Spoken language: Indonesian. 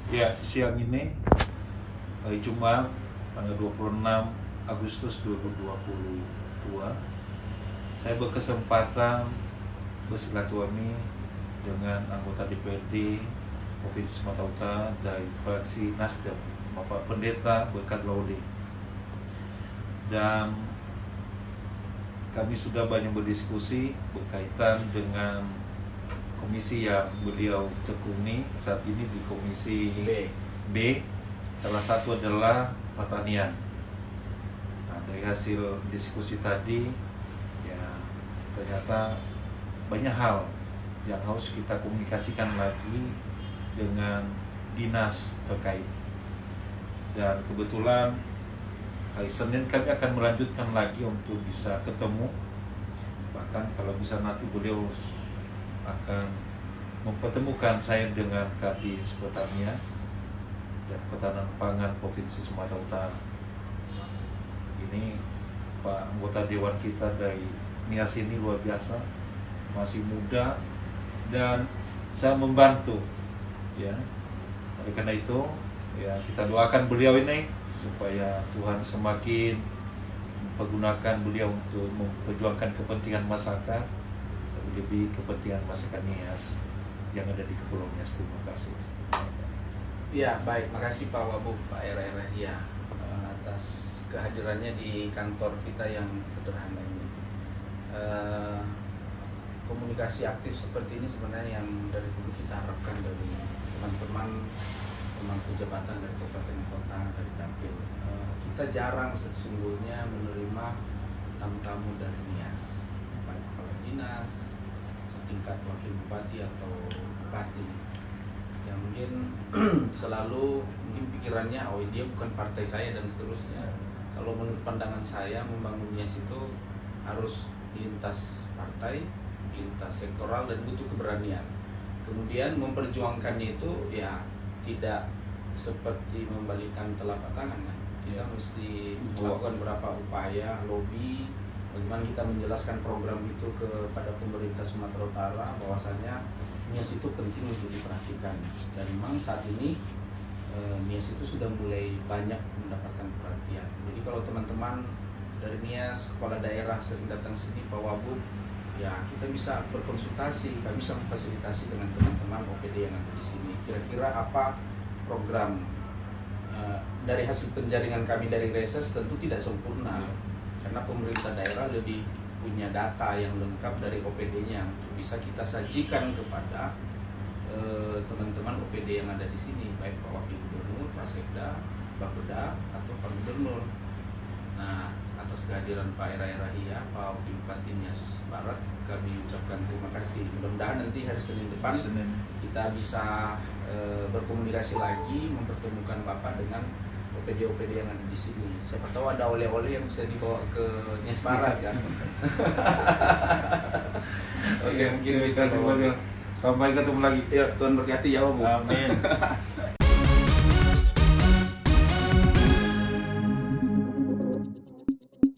Ya, siang ini hari Jumat tanggal 26 Agustus 2022 saya berkesempatan bersilaturahmi dengan anggota DPRD Provinsi Sumatera Utara dari fraksi Nasdem, Bapak Pendeta Berkat Laude. Dan kami sudah banyak berdiskusi berkaitan dengan komisi yang beliau tekuni saat ini di komisi B. Salah satu adalah pertanian. Nah, dari hasil diskusi tadi, ya ternyata banyak hal yang harus kita komunikasikan lagi dengan dinas terkait. Dan kebetulan hari Senin kami akan melanjutkan lagi untuk bisa ketemu. Bahkan kalau bisa nanti beliau akan mempertemukan saya dengan Kadis Pertanian dan Ketahanan Pangan Provinsi Sumatera Utara. Ini Pak anggota Dewan kita dari Nias ini luar biasa, masih muda dan saya membantu, ya. Oleh karena itu, ya kita doakan beliau ini supaya Tuhan semakin mempergunakan beliau untuk memperjuangkan kepentingan masyarakat, lebih kepentingan masyarakat Nias yang ada di Kepulauan Nias. Terima kasih. Ya, baik, makasih Pak Wabub, Pak Era ya, atas kehadirannya di kantor kita yang sederhana ini. Komunikasi aktif seperti ini sebenarnya yang dari dulu kita harapkan dari teman-teman pemangku jabatan dari kabupaten kota, dari dapil. Kita jarang sesungguhnya menerima tamu-tamu dari Nias, baik kepala dinas, tingkat wakil bupati atau bupati yang mungkin selalu pikirannya dia bukan partai saya dan seterusnya. Kalau menurut pandangan saya, membangun Nias itu harus lintas partai, lintas sektoral, dan butuh keberanian. Kemudian memperjuangkannya itu ya tidak seperti membalikan telapak tangan kan. Kita mesti melakukan beberapa upaya lobby, bagaimana kita menjelaskan program itu kepada pemerintah Sumatera Utara bahwasanya Nias itu penting untuk diperhatikan. Dan memang saat ini Nias itu sudah mulai banyak mendapatkan perhatian. Jadi kalau teman-teman dari Nias, kepala daerah sering datang sini, Pak Wabub, ya kita bisa berkonsultasi, kami bisa memfasilitasi dengan teman-teman OPD yang ada di sini. Kira-kira apa program dari hasil penjaringan kami dari reses tentu tidak sempurna. Karena pemerintah daerah lebih punya data yang lengkap dari OPD-nya untuk bisa kita sajikan kepada teman-teman OPD yang ada di sini, baik Pak Wakil Gubernur, Pak Sekda, Bapeda, atau Pak Gubernur. Nah, atas kehadiran Pak Era Pak Wakil Bupati Nias Barat, kami ucapkan terima kasih. Mudah-mudahan nanti hari Senin depan kita bisa berkomunikasi lagi, mempertemukan Bapak dengan OPD-OPD yang ada di sini. Siapa tahu ada oleh-oleh yang bisa dibawa ke Nias Barat kan. Oke, mungkin kita semuanya sampai ketemu lagi. Ya, Tuhan berkati ya, Bu. Amin.